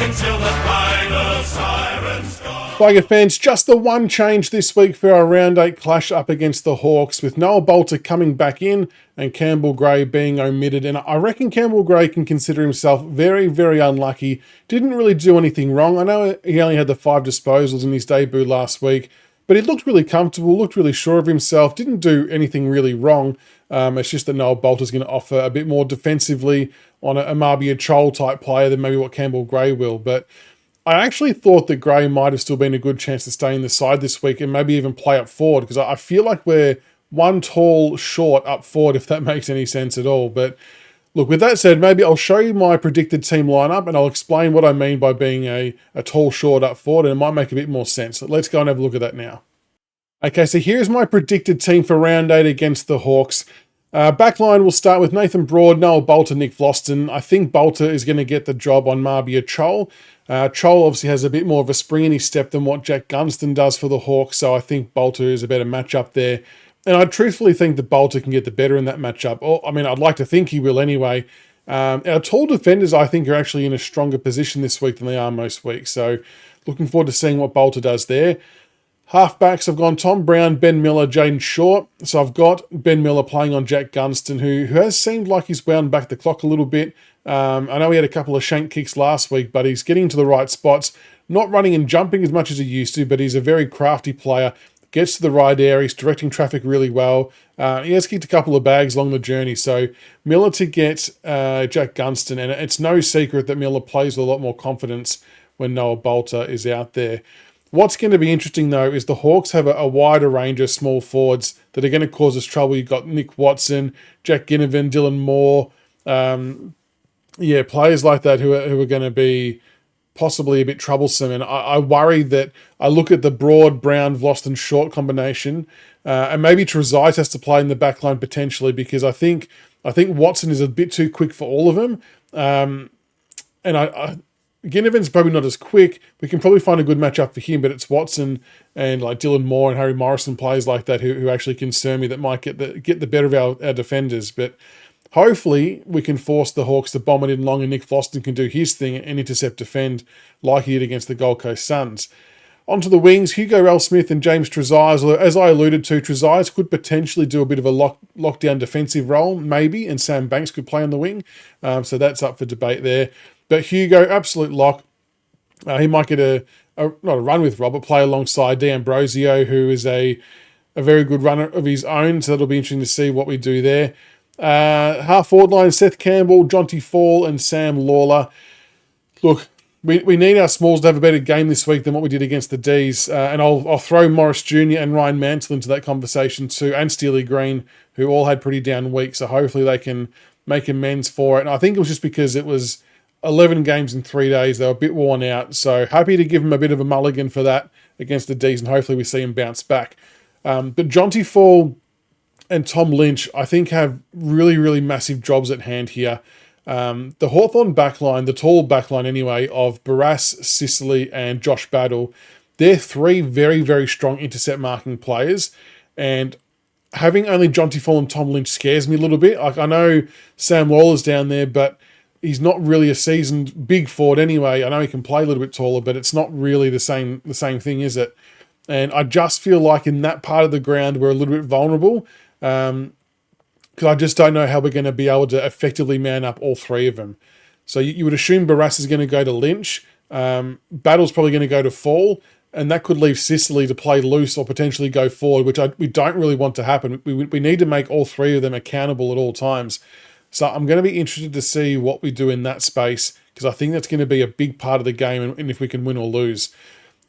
until the final siren's gone. Tiger fans, just the one change this week for our round 8 clash up against the Hawks, with Noah Bolter coming back in and Campbell Gray being omitted. And I reckon Campbell Gray can consider himself very, very unlucky. Didn't really do anything wrong. I know he only had the 5 disposals in his debut last week, but he looked really comfortable, looked really sure of himself, didn't do anything really wrong. It's just that Noah Bolter's going to offer a bit more defensively on a Marbia Chol type player than maybe what Campbell Gray will. But I actually thought that Gray might have still been a good chance to stay in the side this week and maybe even play up forward, because I feel like we're one tall short up forward, if that makes any sense at all. But look, with that said, maybe I'll show you my predicted team lineup and I'll explain what I mean by being a tall short up forward, and it might make a bit more sense. So let's go and have a look at that now. Okay, so here's my predicted team for round 8 against the Hawks. Backline will start with Nathan Broad, Noah Bolter, Nick Vlauston. I think Bolter is going to get the job on Marbia Chol. Chol obviously has a bit more of a spring in his step than what Jack Gunston does for the Hawks, so I think Bolter is a better matchup there. And I truthfully think that Bolter can get the better in that matchup. I mean, I'd like to think he will anyway. Our tall defenders, I think, are actually in a stronger position this week than they are most weeks, so looking forward to seeing what Bolter does there. Halfbacks, I've gone Tom Brown, Ben Miller, Jaden Short. So I've got Ben Miller playing on Jack Gunston, who has seemed like he's wound back the clock a little bit. I know he had a couple of shank kicks last week, but he's getting to the right spots. Not running and jumping as much as he used to, but he's a very crafty player. Gets to the right area, he's directing traffic really well. He has kicked a couple of bags along the journey. So Miller to get Jack Gunston, and it's no secret that Miller plays with a lot more confidence when Noah Bolter is out there. What's going to be interesting, though, is the Hawks have a wider range of small forwards that are going to cause us trouble. You've got Nick Watson, Jack Ginnivan, Dylan Moore. Players like that who are going to be possibly a bit troublesome. And I worry that I look at the Broad, Brown, Vlauston, Short combination, and maybe Trezise has to play in the back line potentially, because I think Watson is a bit too quick for all of them. Ginnivan's probably not as quick. We can probably find a good matchup for him, but it's Watson and like Dylan Moore and Harry Morrison, players like that who actually concern me, that might get the better of our defenders. But hopefully we can force the Hawks to bomb it in long, and Nick Vlauston can do his thing and intercept defend like he did against the Gold Coast Suns. Onto the wings, Hugo L. Smith and James Trezise. As I alluded to, Trezise could potentially do a bit of a lockdown defensive role, maybe, and Sam Banks could play on the wing. So that's up for debate there. But Hugo, absolute lock. He might get not a run with Rob, but play alongside D'Ambrosio, who is a very good runner of his own. So that'll be interesting to see what we do there. Half forward line, Seth Campbell, Jonty Fall, and Sam Lawler. Look, we need our smalls to have a better game this week than what we did against the Ds. And I'll throw Morris Jr. and Ryan Mansell into that conversation too, and Steely Green, who all had pretty down weeks. So hopefully they can make amends for it. And I think it was just because it was 11 games in 3 days. They were a bit worn out. So happy to give him a bit of a mulligan for that against the Ds, and hopefully we see him bounce back. But Jonty Fall and Tom Lynch, I think, have really, really massive jobs at hand here. The Hawthorn backline, the tall backline anyway, of Barras, Sicily, and Josh Battle, they're 3 very, very strong intercept marking players. And having only Jonty Fall and Tom Lynch scares me a little bit. Like, I know Sam Lawler's down there, but he's not really a seasoned big forward anyway. I know he can play a little bit taller, but it's not really the same thing, is it? And I just feel like in that part of the ground we're a little bit vulnerable, because I just don't know how we're going to be able to effectively man up all 3 of them. So you would assume Barras is going to go to Lynch. Battle's probably going to go to Fall, and that could leave Sicily to play loose or potentially go forward, which we don't really want to happen. We need to make all 3 of them accountable at all times. So I'm going to be interested to see what we do in that space, because I think that's going to be a big part of the game, and if we can win or lose.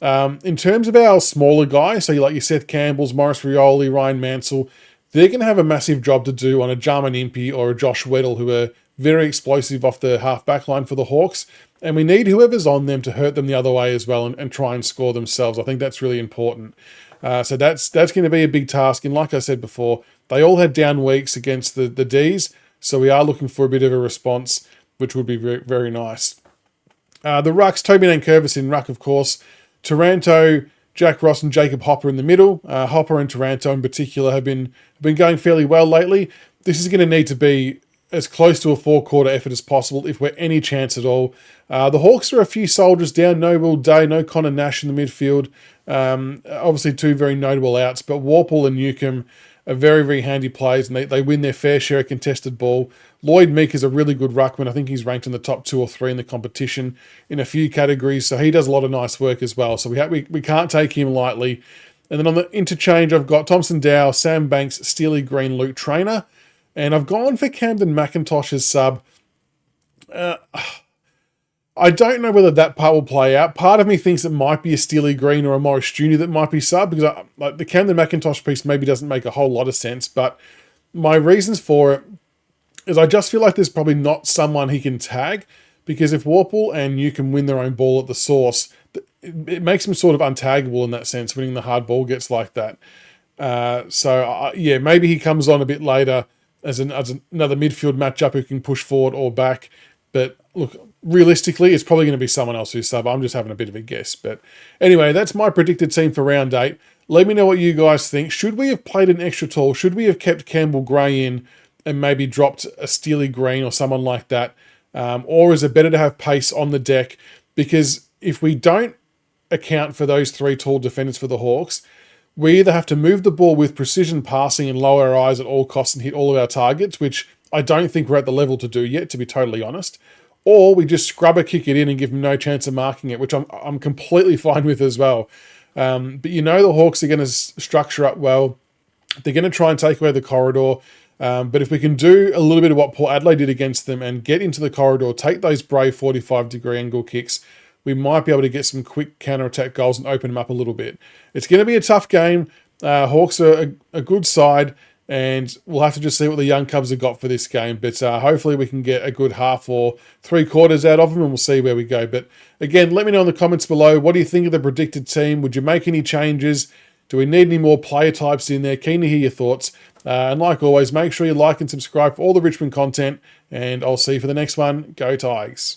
In terms of our smaller guys, so like your Seth Campbells, Morris Rioli, Ryan Mansell, they're going to have a massive job to do on a Jarman Impey or a Josh Weddle, who are very explosive off the half-back line for the Hawks. And we need whoever's on them to hurt them the other way as well, and try and score themselves. I think that's really important. So that's going to be a big task. And like I said before, they all had down weeks against the Ds. So we are looking for a bit of a response, which would be very, very nice. The rucks, Toby Nankervis in ruck, of course. Taranto, Jack Ross and Jacob Hopper in the middle. Hopper and Taranto in particular have been going fairly well lately. This is going to need to be as close to a 4-quarter effort as possible if we're any chance at all. The Hawks are a few soldiers down. No Will Day, no Connor Nash in the midfield. Obviously 2 very notable outs, but Warple and Newcomb are very, very handy players, and they win their fair share of contested ball. Lloyd Meek is a really good ruckman. I think he's ranked in the top 2 or 3 in the competition in a few categories, so he does a lot of nice work as well. So we can't take him lightly. And then on the interchange, I've got Thompson Dow, Sam Banks, Steely Green, Luke Trainer. And I've gone for Camden McIntosh's sub. I don't know whether that part will play out. Part of me thinks it might be a Steely Green or a Morris Jr. that might be sub, because the Camden McIntosh piece maybe doesn't make a whole lot of sense. But my reasons for it is I just feel like there's probably not someone he can tag, because if Warple and Newcomb win their own ball at the source, it makes him sort of untaggable in that sense, winning the hard ball gets like that. Yeah, maybe he comes on a bit later as another midfield matchup who can push forward or back. But look, realistically, it's probably going to be someone else who's sub. I'm just having a bit of a guess. But anyway, that's my predicted team for round 8. Let me know what you guys think. Should we have played an extra tall? Should we have kept Campbell Gray in and maybe dropped a Steely Green or someone like that? Or is it better to have pace on the deck? Because if we don't account for those 3 tall defenders for the Hawks, we either have to move the ball with precision passing and lower our eyes at all costs and hit all of our targets, which I don't think we're at the level to do yet, to be totally honest, or we just scrubber kick it in and give them no chance of marking it, which I'm completely fine with as well. But the Hawks are going to structure up well. They're going to try and take away the corridor. But if we can do a little bit of what Port Adelaide did against them and get into the corridor, take those brave 45-degree angle kicks, we might be able to get some quick counter-attack goals and open them up a little bit. It's going to be a tough game. Hawks are a good side, and we'll have to just see what the young Cubs have got for this game. But hopefully we can get a good half or 3 quarters out of them, and we'll see where we go. But again, let me know in the comments below, what do you think of the predicted team? Would you make any changes? Do we need any more player types in there? Keen to hear your thoughts. And like always, make sure you like and subscribe for all the Richmond content, and I'll see you for the next one. Go Tigers.